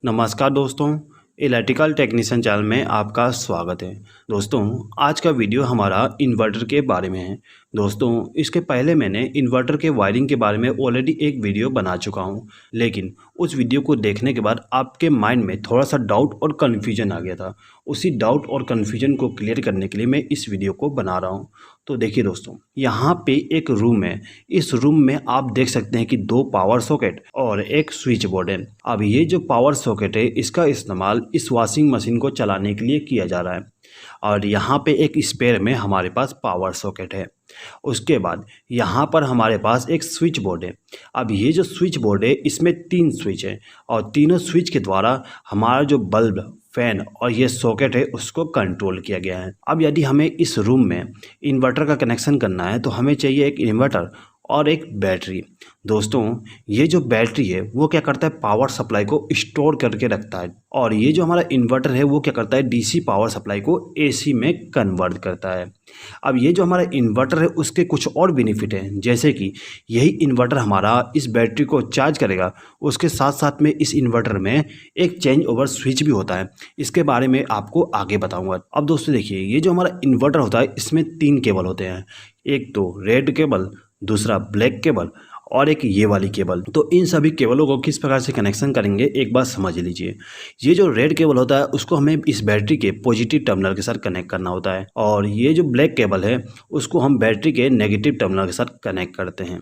नमस्कार दोस्तों, electrical technician channel में आपका स्वागत है। दोस्तों, आज का वीडियो हमारा इन्वर्टर के बारे में है। दोस्तों, इसके पहले मैंने इन्वर्टर के वायरिंग के बारे में ऑलरेडी एक वीडियो बना चुका हूं, लेकिन उस वीडियो को देखने के बाद आपके माइंड में थोड़ा सा डाउट और कन्फ्यूजन आ गया था। उसी डाउट और कन्फ्यूजन को क्लियर करने के लिए मैं इस वीडियो को बना रहा हूँ। तो देखिए दोस्तों, यहाँ पे एक रूम है। इस रूम में आप देख सकते हैं कि 2 पावर सॉकेट और एक स्विच बोर्ड है। अब ये जो पावर सॉकेट है, इसका इस्तेमाल इस वॉशिंग मशीन को चलाने के लिए किया जा रहा है और यहाँ पे एक स्पेयर में हमारे पास पावर सॉकेट है। उसके बाद यहाँ पर हमारे पास एक स्विच बोर्ड है। अब ये जो स्विच बोर्ड है, इसमें 3 स्विच है और तीनों स्विच के द्वारा हमारा जो बल्ब, फैन और ये सॉकेट है उसको कंट्रोल किया गया है। अब यदि हमें इस रूम में इन्वर्टर का कनेक्शन करना है तो हमें चाहिए एक इन्वर्टर और एक बैटरी। दोस्तों, ये जो बैटरी है वो क्या करता है, पावर सप्लाई को स्टोर करके रखता है और ये जो हमारा इन्वर्टर है वो क्या करता है, डीसी पावर सप्लाई को एसी में कन्वर्ट करता है। अब ये जो हमारा इन्वर्टर है उसके कुछ और बेनिफिट हैं, जैसे कि यही इन्वर्टर हमारा इस बैटरी को चार्ज करेगा। उसके साथ साथ में इस इन्वर्टर में एक चेंज ओवर स्विच भी होता है। इसके बारे में आपको आगे बताऊंगा। अब दोस्तों देखिए, ये जो हमारा इन्वर्टर होता है इसमें 3 केबल होते हैं। एक तो रेड केबल, दूसरा ब्लैक केबल और एक ये वाली केबल। तो इन सभी केबलों को किस प्रकार से कनेक्शन करेंगे एक बार समझ लीजिए। ये जो रेड केबल होता है उसको हमें इस बैटरी के पॉजिटिव टर्मिनल के साथ कनेक्ट करना होता है और ये जो ब्लैक केबल है उसको हम बैटरी के नेगेटिव टर्मिनल के साथ कनेक्ट करते हैं।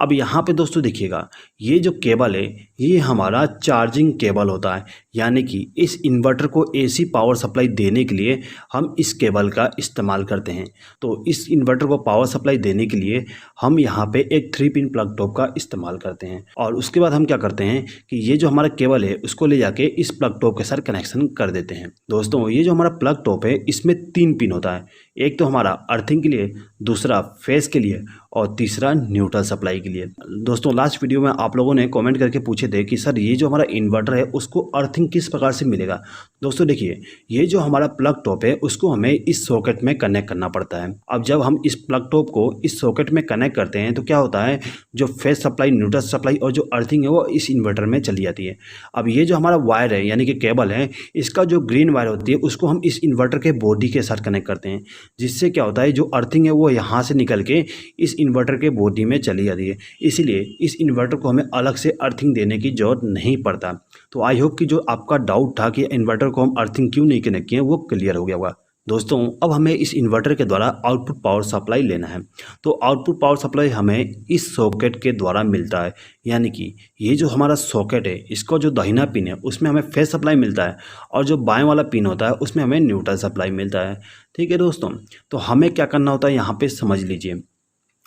अब यहाँ पे दोस्तों देखिएगा, ये जो केबल है ये हमारा चार्जिंग केबल होता है, यानी कि इस इन्वर्टर को एसी पावर सप्लाई देने के लिए हम इस केबल का इस्तेमाल करते हैं। तो इस इन्वर्टर को पावर सप्लाई देने के लिए हम यहाँ पे एक 3 पिन प्लग टॉप का इस्तेमाल करते हैं और उसके बाद हम क्या करते हैं कि ये जो हमारा केबल है उसको ले जाके इस प्लग टॉप के साथ कनेक्शन कर देते हैं। दोस्तों, ये जो हमारा प्लग टॉप है इसमें 3 पिन होता है। एक तो हमारा अर्थिंग के लिए, दूसरा फेस के लिए और तीसरा न्यूट्रल सप्लाई के लिए। दोस्तों, लास्ट वीडियो में आप लोगों ने कमेंट करके पूछे थे कि सर ये जो हमारा इन्वर्टर है उसको अर्थिंग किस प्रकार से मिलेगा। दोस्तों देखिए, ये जो हमारा प्लग टॉप है उसको हमें इस सॉकेट में कनेक्ट करना पड़ता है। अब जब हम इस प्लग टॉप को इस सॉकेट में कनेक्ट करते हैं तो क्या होता है, जो फेस सप्लाई, न्यूट्रल सप्लाई और जो अर्थिंग है वो इस इन्वर्टर में चली जाती है। अब ये जो हमारा वायर है यानी कि केबल है, इसका जो ग्रीन वायर होती है उसको हम इस इन्वर्टर के बॉडी के साथ कनेक्ट करते हैं, जिससे क्या होता है, जो अर्थिंग है वो यहाँ से निकल के इस इन्वर्टर के बॉडी में चली जाती है। इसीलिए इस इन्वर्टर को हमें अलग से अर्थिंग देने की ज़रूरत नहीं पड़ता। तो आई होप कि जो आपका डाउट था कि इन्वर्टर को हम अर्थिंग क्यों नहीं कनेक्ट किए वो क्लियर हो गया होगा। दोस्तों, अब हमें इस इन्वर्टर के द्वारा आउटपुट पावर सप्लाई लेना है। तो आउटपुट पावर सप्लाई हमें इस सॉकेट के द्वारा मिलता है, यानी कि ये जो हमारा सॉकेट है इसका जो दाहिना पिन है उसमें हमें फेस सप्लाई मिलता है और जो बाएं वाला पिन होता है उसमें हमें न्यूट्रल सप्लाई मिलता है। ठीक है दोस्तों, तो हमें क्या करना होता है यहाँ पे समझ लीजिए।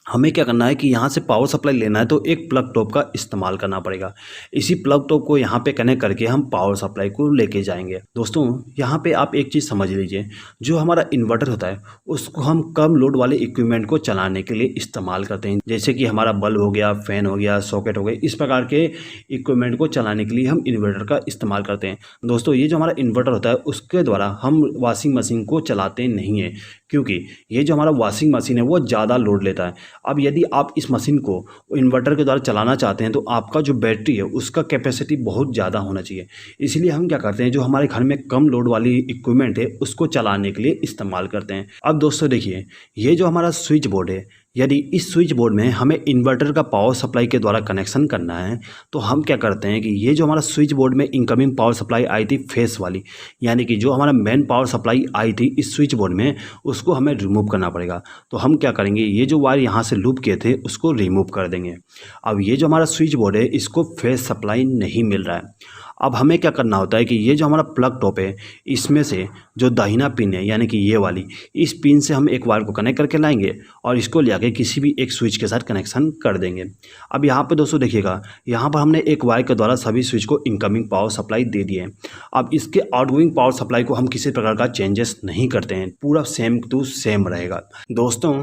हमें क्या करना है कि यहाँ से पावर सप्लाई लेना है तो एक प्लग टॉप का इस्तेमाल करना पड़ेगा। इसी प्लग टॉप को यहाँ पे कनेक्ट करके हम पावर सप्लाई को लेके जाएंगे। दोस्तों, यहाँ पे आप एक चीज़ समझ लीजिए, जो हमारा इन्वर्टर होता है उसको हम कम लोड वाले इक्विपमेंट को चलाने के लिए इस्तेमाल करते हैं, जैसे कि हमारा बल्ब हो गया, फैन हो गया, सॉकेट हो गया। इस प्रकार के इक्विपमेंट को चलाने के लिए हम इन्वर्टर का इस्तेमाल करते हैं। दोस्तों, ये जो हमारा इन्वर्टर होता है उसके द्वारा हम वॉशिंग मशीन को चलाते नहीं हैं, क्योंकि ये जो हमारा वॉशिंग मशीन है वो ज़्यादा लोड लेता है। अब यदि आप इस मशीन को इन्वर्टर के द्वारा चलाना चाहते हैं तो आपका जो बैटरी है उसका कैपेसिटी बहुत ज़्यादा होना चाहिए। इसलिए हम क्या करते हैं, जो हमारे घर में कम लोड वाली इक्विपमेंट है उसको चलाने के लिए इस्तेमाल करते हैं। अब दोस्तों देखिए, ये जो हमारा स्विच बोर्ड है, यदि इस स्विच बोर्ड में हमें इन्वर्टर का पावर सप्लाई के द्वारा कनेक्शन करना है तो हम क्या करते हैं कि ये जो हमारा स्विच बोर्ड में इनकमिंग पावर सप्लाई आई थी फेस वाली, यानी कि जो हमारा मेन पावर सप्लाई आई थी इस स्विच बोर्ड में, उसको हमें रिमूव करना पड़ेगा। तो हम क्या करेंगे, ये जो वायर यहाँ से लूप किए थे उसको रिमूव कर देंगे। अब ये जो हमारा स्विच बोर्ड है इसको फेस सप्लाई नहीं मिल रहा है। अब हमें क्या करना होता है कि ये जो हमारा प्लग टॉप है इसमें से जो दाहिना पिन है यानी कि ये वाली, इस पिन से हम एक वायर को कनेक्ट करके लाएंगे और इसको ले आके किसी भी एक स्विच के साथ कनेक्शन कर देंगे। अब यहाँ पे दोस्तों देखिएगा, यहाँ पर हमने एक वायर के द्वारा सभी स्विच को इनकमिंग पावर सप्लाई दे दिए हैं। अब इसके आउटगोइंग पावर सप्लाई को हम किसी प्रकार का चेंजेस नहीं करते हैं, पूरा सेम टू सेम रहेगा। दोस्तों,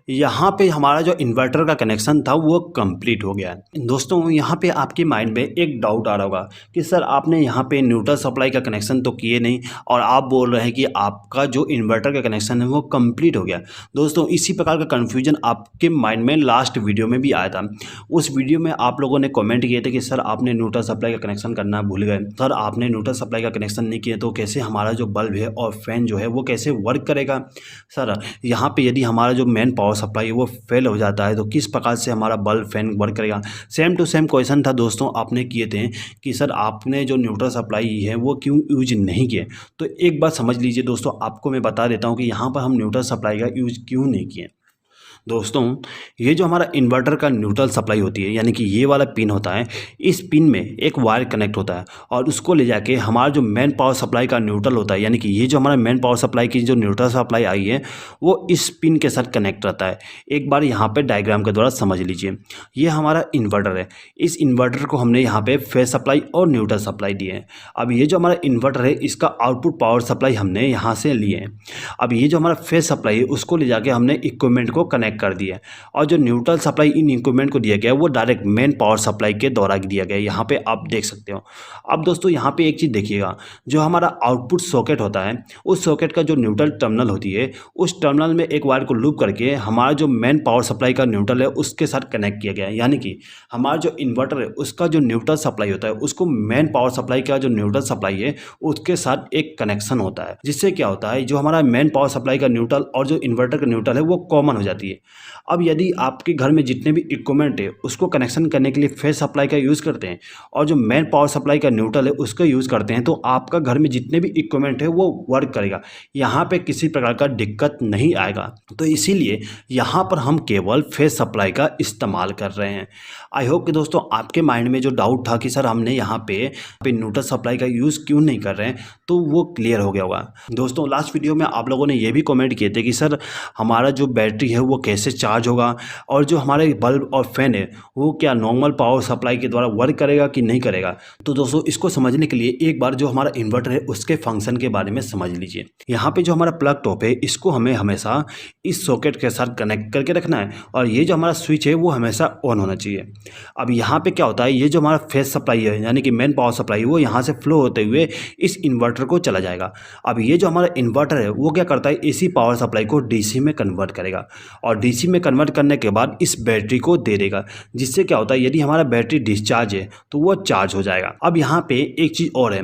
यहाँ पे हमारा जो इन्वर्टर का कनेक्शन था वो कंप्लीट हो गया है। दोस्तों यहाँ पे आपके माइंड में एक डाउट आ रहा होगा कि सर आपने यहाँ पे न्यूट्रल सप्लाई का कनेक्शन तो किए नहीं और आप बोल रहे हैं कि आपका जो इन्वर्टर का कनेक्शन है वो कंप्लीट हो गया। दोस्तों इसी प्रकार का कन्फ्यूजन आपके माइंड में लास्ट वीडियो में भी आया था। उस वीडियो में आप लोगों ने कॉमेंट किए थे कि सर आपने न्यूट्रल सप्लाई का कनेक्शन करना भूल गए, सर आपने न्यूट्रल सप्लाई का कनेक्शन नहीं किया तो कैसे हमारा जो बल्ब है और फैन जो है वो कैसे वर्क करेगा। सर यहाँ पे यदि हमारा जो मेन पावर सप्लाई है वो फेल हो जाता है तो किस प्रकार से हमारा बल्ब फैन वर्क करेगा। सेम टू सेम क्वेश्चन था दोस्तों आपने किए थे कि सर आपने जो न्यूट्रल सप्लाई है वो क्यों यूज नहीं किए। तो एक बात समझ लीजिए दोस्तों, आपको मैं बता देता हूँ कि यहाँ पर हम न्यूट्रल सप्लाई का यूज क्यों नहीं किए। दोस्तों ये जो हमारा इन्वर्टर का न्यूट्रल सप्लाई होती है यानी कि ये वाला पिन होता है, इस पिन में एक वायर कनेक्ट होता है और उसको ले जाके हमारा जो मेन पावर सप्लाई का न्यूट्रल होता है यानी कि ये जो हमारा मेन पावर सप्लाई की जो न्यूट्रल सप्लाई आई है वो इस पिन के साथ कनेक्ट रहता है। एक बार यहाँ पे डायग्राम के द्वारा समझ लीजिए, ये हमारा इन्वर्टर है, इस इन्वर्टर को हमने यहाँ पे फेज सप्लाई और न्यूट्रल सप्लाई दिए हैं। अब ये जो हमारा इन्वर्टर है इसका आउटपुट पावर सप्लाई हमने यहाँ से लिए हैं। अब ये जो हमारा फेज सप्लाई है उसको ले जाके हमने इक्विपमेंट को कनेक्ट कर दिया और जो न्यूट्रल सप्लाई इन इक्विपमेंट को दिया गया है वो डायरेक्ट मेन पावर सप्लाई के द्वारा दिया गया है। यहाँ पे आप देख सकते हो। अब दोस्तों यहाँ पे एक चीज़ देखिएगा, जो हमारा आउटपुट सॉकेट होता है उस सॉकेट का जो न्यूट्रल टर्मिनल होती है उस टर्मिनल में एक वायर को लूप करके हमारा जो मेन पावर सप्लाई का न्यूट्रल है उसके साथ कनेक्ट किया गया है। यानी कि हमारा जो इन्वर्टर है उसका जो न्यूट्रल सप्लाई होता है उसको मेन पावर सप्लाई का जो न्यूट्रल सप्लाई है उसके साथ एक कनेक्शन होता है, जिससे क्या होता है जो हमारा मेन पावर सप्लाई का न्यूट्रल और जो इन्वर्टर का न्यूट्रल है वो कॉमन हो जाती है। अब यदि आपके घर में जितने भी इक्विपमेंट है उसको कनेक्शन करने के लिए फेज सप्लाई का यूज़ करते हैं और जो मेन पावर सप्लाई का न्यूट्रल है उसका यूज़ करते हैं तो आपका घर में जितने भी इक्विपमेंट है वो वर्क करेगा, यहाँ पे किसी प्रकार का दिक्कत नहीं आएगा। तो इसीलिए यहाँ पर हम केवल फेज सप्लाई का इस्तेमाल कर रहे हैं। आई होप कि दोस्तों आपके माइंड में जो डाउट था कि सर हमने यहाँ पे न्यूट्रल सप्लाई का यूज़ क्यों नहीं कर रहे हैं तो वो क्लियर हो गया होगा। दोस्तों लास्ट वीडियो में आप लोगों ने ये भी कमेंट किए थे कि सर हमारा जो बैटरी है वो कैसे चार्ज होगा और जो हमारे बल्ब और फैन है वो क्या नॉर्मल पावर सप्लाई के द्वारा वर्क करेगा कि नहीं करेगा। तो दोस्तों इसको समझने के लिए एक बार जो हमारा इन्वर्टर है उसके फंक्शन के बारे में समझ लीजिए। यहाँ पे जो हमारा प्लग टॉप है इसको हमें हमेशा इस सॉकेट के साथ कनेक्ट करके रखना है और ये जो हमारा स्विच है वो हमेशा ऑन होना चाहिए। अब यहाँ पे क्या होता है, ये जो हमारा फेज सप्लाई है यानी कि मेन पावर सप्लाई वो यहाँ से फ्लो होते हुए इस इन्वर्टर को चला जाएगा। अब ये जो हमारा इन्वर्टर है वो क्या करता है, एसी पावर सप्लाई को डीसी में कन्वर्ट करेगा और डीसी में कन्वर्ट करने के बाद इस बैटरी को दे देगा, जिससे क्या होता है यदि हमारा बैटरी डिस्चार्ज है तो वो चार्ज हो जाएगा। अब यहाँ पे एक चीज़ और है,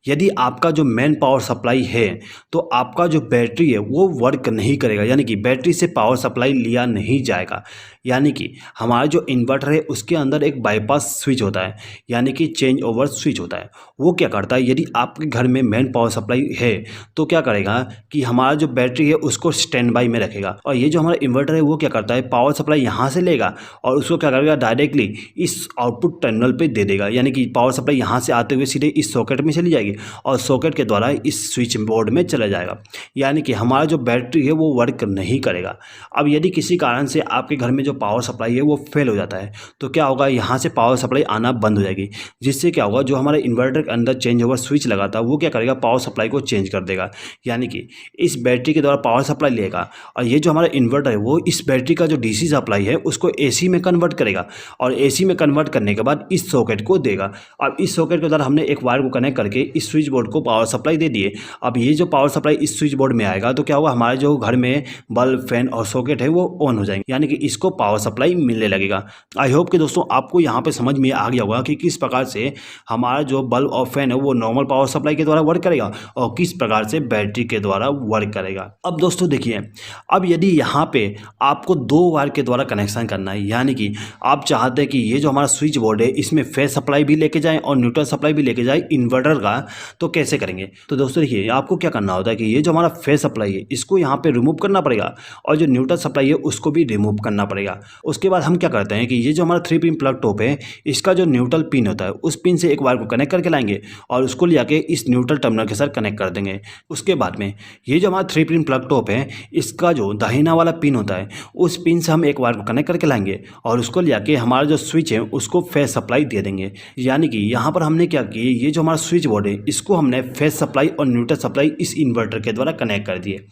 यदि आपका जो मेन पावर सप्लाई है तो आपका जो बैटरी है वो वर्क नहीं करेगा, यानी कि बैटरी से पावर सप्लाई लिया नहीं जाएगा। यानी कि हमारा जो इन्वर्टर है उसके अंदर एक बाईपास स्विच होता है यानी कि चेंज ओवर स्विच होता है। वो क्या करता है, यदि आपके घर में मेन पावर सप्लाई है तो क्या करेगा कि हमारा जो बैटरी है उसको स्टैंड बाई में रखेगा और ये जो हमारा इन्वर्टर है वो क्या करता है पावर सप्लाई यहाँ से लेगा और उसको क्या करेगा डायरेक्टली इस आउटपुट टर्मिनल पे दे देगा। यानी कि पावर सप्लाई यहाँ से आते हुए सीधे इस सॉकेट में चली जाएगी और सॉकेट के द्वारा इस स्विच बोर्ड में चला जाएगा, यानी कि हमारा जो बैटरी है वो वर्क नहीं करेगा। अब यदि किसी कारण से आपके घर में जो पावर सप्लाई है वो फेल हो जाता है तो क्या होगा, यहाँ से पावर सप्लाई आना बंद हो जाएगी, जिससे क्या होगा जो हमारे इन्वर्टर के अंदर चेंज ओवर स्विच लगा था वो क्या करेगा पावर सप्लाई को चेंज कर देगा। यानी कि इस बैटरी के द्वारा पावर सप्लाई लेगा और ये जो हमारा इन्वर्टर है वो इस बैटरी का जो डीसी सप्लाई है उसको एसी में कन्वर्ट करेगा और एसी में कन्वर्ट करने के बाद इस सॉकेट को देगा। अब इस सॉकेट के द्वारा हमने एक वायर को कनेक्ट करके इस स्विच बोर्ड को पावर सप्लाई दे दिए। अब ये जो पावर सप्लाई इस स्विच बोर्ड में आएगा तो क्या होगा, हमारे जो घर में बल्ब फैन और सॉकेट है वो ऑन हो जाएंगे, यानी कि इसको पावर सप्लाई मिलने लगेगा। आई होप कि दोस्तों आपको यहाँ पे समझ में आ गया होगा कि किस प्रकार से हमारा जो बल्ब और फैन है वो नॉर्मल पावर सप्लाई के द्वारा वर्क करेगा और किस प्रकार से बैटरी के द्वारा वर्क करेगा। अब दोस्तों देखिए, अब यदि यहाँ पे आपको दो वायर के द्वारा कनेक्शन करना है, यानी कि आप चाहते हैं कि ये जो हमारा स्विच बोर्ड है इसमें फेज सप्लाई भी लेके जाए और न्यूट्रल सप्लाई भी लेके जाए इन्वर्टर का, तो कैसे करेंगे। तो दोस्तों देखिए आपको क्या करना होता है कि ये जो हमारा फेज सप्लाई है इसको यहाँ पे रिमूव करना पड़ेगा और जो न्यूट्रल सप्लाई है उसको भी रिमूव करना पड़ेगा। उसके बाद हम क्या करते हैं कि ये जो हमारा 3 पिन प्लग टॉप है इसका जो न्यूट्रल पिन होता है उस पिन से एक वायर को कनेक्ट करके लाएंगे और उसको ले आके इस न्यूट्रल टर्मिनल के साथ कनेक्ट कर देंगे। उसके बाद में ये जो हमारा 3 पिन प्लग टॉप है इसका जो दाहिना वाला पिन होता है उस पिन से हम एक वायर को कनेक्ट करके लाएंगे और उसको ले आके हमारा जो स्विच है उसको फेज सप्लाई दे देंगे। यानी कि यहाँ पर हमने क्या किया, ये जो हमारा स्विच बोर्ड है इसको हमने फेज सप्लाई और न्यूट्रल सप्लाई इस इन्वर्टर के द्वारा कनेक्ट कर दिए।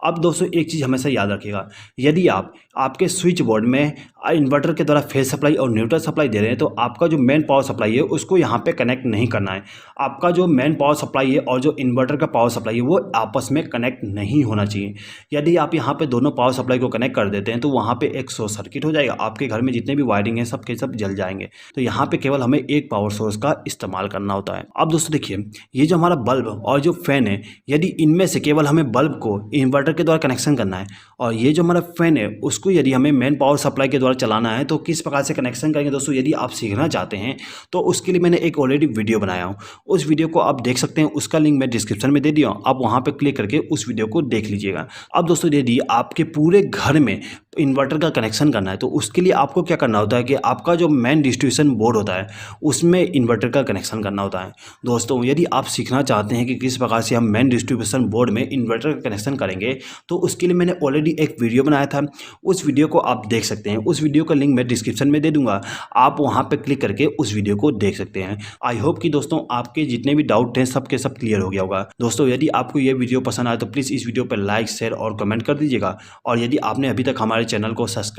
अब दोस्तों एक चीज़ हमेशा याद रखिएगा, यदि आप आपके स्विच बोर्ड में इन्वर्टर के द्वारा फेज सप्लाई और न्यूट्रल सप्लाई दे रहे हैं तो आपका जो मेन पावर सप्लाई है उसको यहाँ पे कनेक्ट नहीं करना है। आपका जो मेन पावर सप्लाई है और जो इन्वर्टर का पावर सप्लाई है वो आपस में कनेक्ट नहीं होना चाहिए। यदि आप यहाँ पे दोनों पावर सप्लाई को कनेक्ट कर देते हैं तो वहाँ पे एक शॉर्ट सर्किट हो जाएगा, आपके घर में जितने भी वायरिंग है सब के सब जल जाएंगे। तो यहाँ पे केवल हमें एक पावर सोर्स का इस्तेमाल करना होता है। अब दोस्तों देखिए, ये जो हमारा बल्ब और जो फैन है, यदि इनमें से केवल हमें बल्ब को इन्वर्टर के द्वारा कनेक्शन करना है और ये जो हमारा फैन है उसको यदि हमें मेन पावर सप्लाई के द्वारा चलाना है तो किस प्रकार से कनेक्शन करेंगे दोस्तों, यदि आप सीखना चाहते हैं तो उसके लिए मैंने एक ऑलरेडी वीडियो बनाया हूँ। उस वीडियो को आप देख सकते हैं, उसका लिंक मैं डिस्क्रिप्शन में दे दिया हूँ, आप वहाँ पर क्लिक करके उस वीडियो को देख लीजिएगा। अब दोस्तों यदि आपके पूरे घर में इन्वर्टर का कनेक्शन करना है तो उसके लिए आपको क्या करना होता है कि आपका जो मेन डिस्ट्रीब्यूशन बोर्ड होता है उसमें इन्वर्टर का कनेक्शन करना होता है। दोस्तों यदि आप सीखना चाहते हैं कि किस प्रकार से हम मेन डिस्ट्रीब्यूशन बोर्ड में इन्वर्टर का कनेक्शन करेंगे तो उसके लिए मैंने ऑलरेडी एक वीडियो बनाया था, उस वीडियो को आप देख सकते हैं। उस वीडियो का लिंक मैं डिस्क्रिप्शन में दे दूंगा, आप वहाँ पर क्लिक करके उस वीडियो को देख सकते हैं। आई होप कि दोस्तों आपके जितने भी डाउट हैं सब के सब क्लियर हो गया होगा। दोस्तों यदि आपको ये वीडियो पसंद आए तो प्लीज़ इस वीडियो पर लाइक शेयर और कमेंट कर दीजिएगा और यदि आपने अभी तक हमारे चैनल को सब्सक्राइब